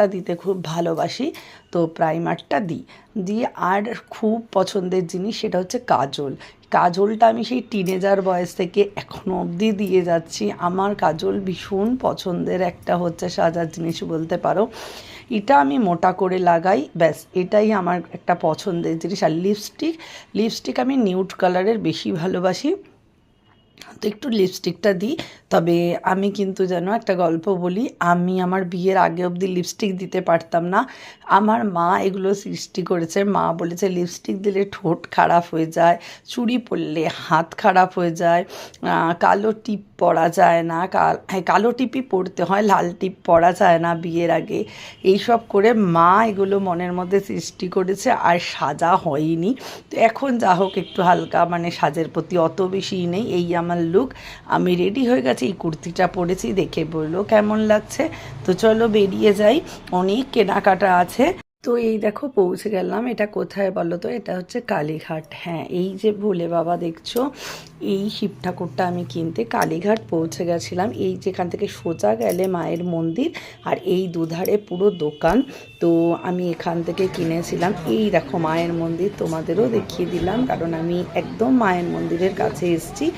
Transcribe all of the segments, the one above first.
প্রাইমারটা দিতে খুব ভালোবাসি, তো প্রাইমারটা দিই। দিয়ে আর খুব পছন্দের জিনিস সেটা হচ্ছে কাজল। কাজলটা আমি সেই টিনেজার বয়স থেকে এখনও অবধি দিয়ে যাচ্ছি। আমার কাজল ভীষণ পছন্দের একটা হচ্ছে সাজার জিনিস বলতে পারো। এটা আমি মোটা করে লাগাই, ব্যাস এটাই আমার একটা পছন্দের জিনিস। আর লিপস্টিক আমি নিউড কালারের বেশি ভালোবাসি, তো একটু লিপস্টিকটা দিই। তবে আমি কিন্তু যেন একটা গল্প বলি, আমি আমার বিয়ের আগে অবধি লিপস্টিক দিতে পারতাম না। আমার মা এগুলো সৃষ্টি করেছে। মা বলেছে লিপস্টিক দিলে ঠোঁট খারাপ হয়ে যায়, চুড়ি পরলে হাত খারাপ হয়ে যায়, কালো টিপ পরা যায় না, কালো টিপই পরতে হয়, লাল টিপ পরা যায় না বিয়ের আগে। এইসব করে মা এগুলো মনের মধ্যে সৃষ্টি করেছে, আর সাজা হয়নি। তো এখন যা হোক একটু হালকা, মানে সাজের প্রতি অত বেশি নেই। এই আমার লুক, আমি রেডি হয়ে গেছি, এই কুর্তিটা পরেছি, দেখে বললো কেমন লাগছে। তো চলো বেরিয়ে যাই, অনেক কেনাকাটা আছে। তো এই দেখো পৌঁছে গেলাম। এটা কোথায় বলো তো? এটা হচ্ছে কালীঘাট। হ্যাঁ, এই যে ভোলে বাবা দেখছো, এই শিব ঠাকুরটা আমি কিনতে কালীঘাট পৌঁছে গেছিলাম। এই যেখান থেকে সোজা গেলে মায়ের মন্দির, আর এই দুধারে পুরো দোকান। তো আমি এখান থেকে কিনেছিলাম। এই দেখো মায়ের মন্দির, তোমাদেরও দেখিয়ে দিলাম, কারণ আমি একদম মায়ের মন্দিরের কাছে এসেছি।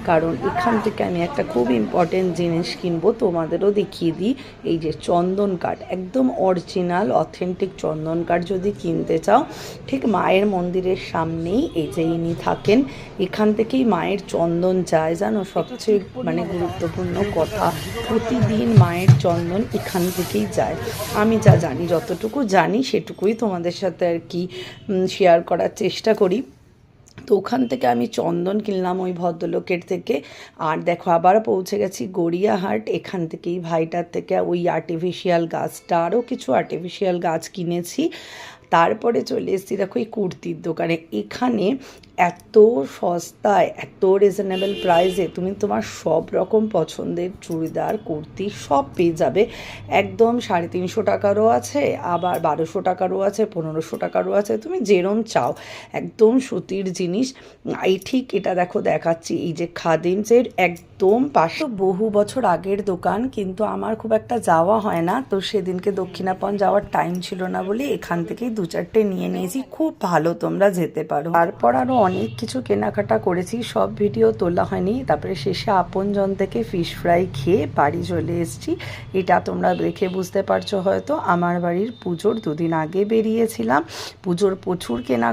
কারণ এখান থেকে আমি একটা খুব ইম্পর্টেন্ট জিনিস কিনবো, তোমাদেরও দেখিয়ে দিই। এই যে চন্দন কাঠ, একদম অরিজিনাল অথেন্টিক চন্দন কাঠ যদি কিনতে চাও, ঠিক মায়ের মন্দিরের সামনেই এই যে ইনি থাকেন, এখান থেকেই মায়ের চন্দন যায়। জানো, সবচেয়ে মানে গুরুত্বপূর্ণ কথা, প্রতিদিন মায়ের চন্দন এখান থেকেই যায়। আমি যা জানি, যতটুকু জানি সেটুকুই তোমাদের সাথে আর কি শেয়ার করার চেষ্টা করি। তো ওখান থেকে আমি চন্দন কিনলাম ওই ভদ্রলোকের থেকে। আর দেখো আবার পৌঁছে গেছি গড়িয়াহাট। এখান থেকেই ভাইটার থেকে ওই আর্টিফিশিয়াল গাছটা, আরও কিছু আর্টিফিশিয়াল গাছ কিনেছি। তারপরে চলে এসেছি দেখো এই কুর্তির দোকানে। এখানে এত সস্তায়, এত রিজনেবল প্রাইসে তুমি তোমার সব রকম পছন্দের চুড়িদার, কুর্তি সব পেয়ে যাবে। একদম 350 টাকারও আছে, আবার 1200 টাকারও আছে, 1500 টাকারও আছে, তুমি যেরম চাও। একদম সুতির জিনিস। এই ঠিক এটা দেখো দেখাচ্ছি, এই যে খাদিমসের একদম পাশে। বহু বছর আগের দোকান, কিন্তু আমার খুব একটা যাওয়া হয় না, তো সেদিনকে দক্ষিণাপন যাওয়ার টাইম ছিল না বলে এখান থেকেই 2-4টে নিয়ে নিয়েছি। খুব ভালো, তোমরা যেতে পারো। তারপর আরও অনেক কিছু কেনাকাটা করেছি, সব ভিডিও তোলা হয়নি। তারপরে শেষে আপনজন থেকে ফিশ ফ্রাই খেয়ে বাড়ি চলে এসেছি। এটা তোমরা দেখে বুঝতে পারছো হয়তো, আমার বাড়ির পুজোর 2 দিন আগে বেরিয়েছিলাম। পুজোর প্রচুর কেনা